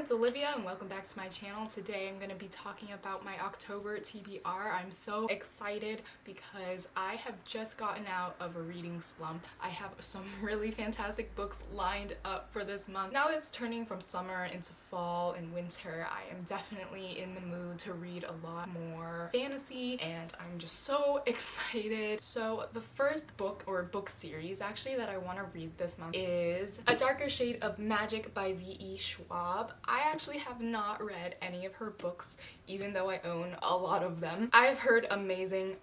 it's Olivia and welcome back to my channel. Today I'm going to be talking about my October TBR. I'm so excited because I have just gotten out of a reading slump. I have some really fantastic books lined up for this month. Now that it's turning from summer into fall and winter, I am definitely in the mood to read a lot more fantasy and I'm just so excited. So the first book or book series actually that I want to read this month is A Darker Shade of Magic by V.E. Schwab. I actually have not read any of her books, even though I own a lot of them. I've heard amazing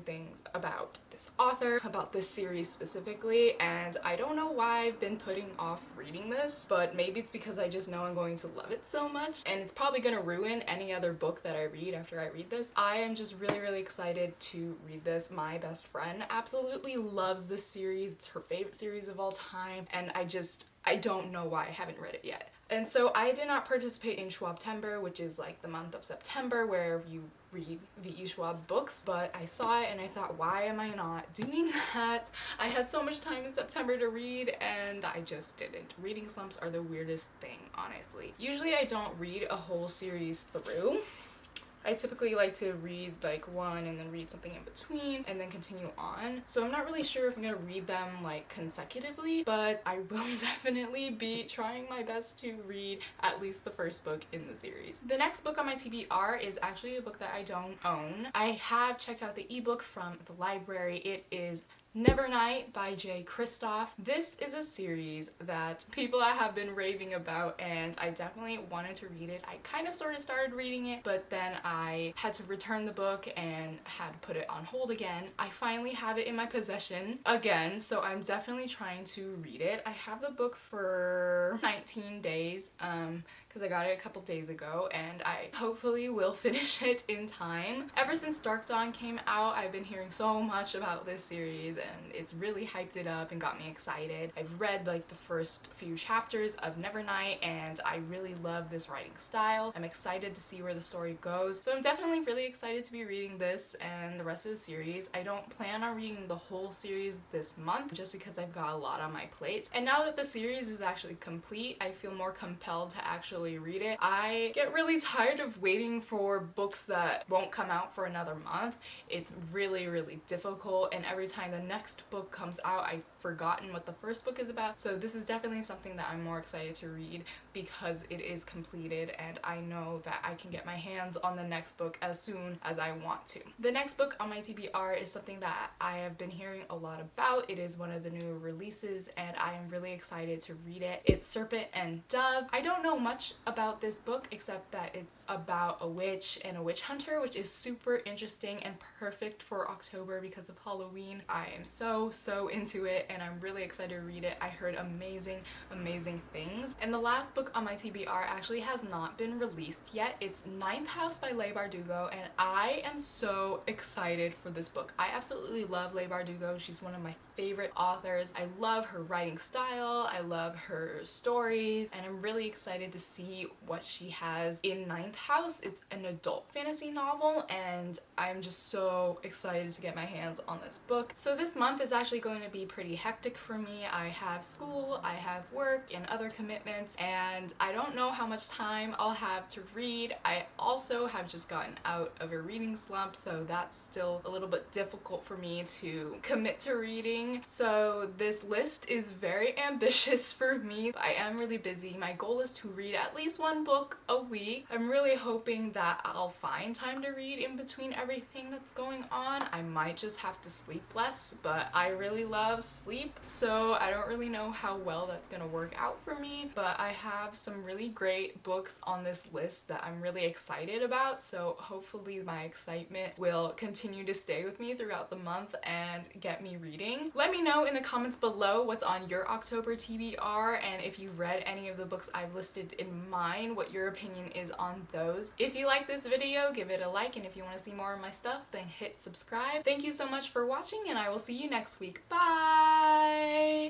things about this author, about this series specifically, and I don't know why I've been putting off reading this, but maybe it's because I just know I'm going to love it so much, and it's probably gonna ruin any other book that I read after I read this. I am just really excited to read this. My best friend absolutely loves this series. It's her favorite series of all time, and I don't know why I haven't read it yet. And so I did not participate in Schwabtember, which is like the month of September where you read V.E. Schwab books, but I saw it and I thought, why am I not doing that? I had so much time in September to read and I just didn't. Reading slumps are the weirdest thing, honestly. Usually I don't read a whole series through. I typically like to read like one and then read something in between and then continue on. So I'm not really sure if I'm gonna read them like consecutively, but I will definitely be trying my best to read at least the first book in the series. The next book on my TBR is actually a book that I don't own. I have checked out the ebook from the library. It is Nevernight by Jay Kristoff. This is a series that people have been raving about and I definitely wanted to read it. I kind of sort of started reading it, but then I had to return the book and had to put it on hold again. I finally have it in my possession again, so I'm definitely trying to read it. I have the book for 19 days because I got it a couple days ago and I hopefully will finish it in time. Ever since Dark Dawn came out, I've been hearing so much about this series and it's really hyped it up and got me excited. I've read like the first few chapters of Nevernight and I really love this writing style. I'm excited to see where the story goes. So I'm definitely really excited to be reading this and the rest of the series. I don't plan on reading the whole series this month just because I've got a lot on my plate. And now that the series is actually complete, I feel more compelled to actually read it. I get really tired of waiting for books that won't come out for another month. It's really difficult, and every time the next book comes out I've forgotten what the first book is about. So this is definitely something that I'm more excited to read because it is completed and I know that I can get my hands on the next book as soon as I want to. The next book on my TBR is something that I have been hearing a lot about. It is one of the new releases and I am really excited to read it. It's Serpent and Dove. I don't know much about this book except that it's about a witch and a witch hunter, which is super interesting and perfect for October because of Halloween. I am so into it and I'm really excited to read it. I heard amazing things. And the last book on my TBR actually has not been released yet. It's Ninth House by Leigh Bardugo and I am so excited for this book. I absolutely love Leigh Bardugo. She's one of my favorite authors. I love her writing style. I love her stories and I'm really excited to see what she has in Ninth House. It's an adult fantasy novel and I'm just so excited to get my hands on this book. So this month is actually going to be pretty hectic for me. I have school, I have work and other commitments and I don't know how much time I'll have to read. I also have just gotten out of a reading slump, so that's still a little bit difficult for me to commit to reading. So this list is very ambitious for me. I am really busy. My goal is to read at least one book a week. I'm really hoping that I'll find time to read in between everything that's going on. I might just have to sleep less, but I really love sleep, so I don't really know how well that's gonna work out for me, but I have some really great books on this list that I'm really excited about, so hopefully my excitement will continue to stay with me throughout the month and get me reading. Let me know in the comments below what's on your October TBR and if you've read any of the books I've listed in mine, what your opinion is on those. If you like this video, give it a like, and if you want to see more of my stuff, then hit subscribe. Thank you so much for watching and I will see you next week. Bye!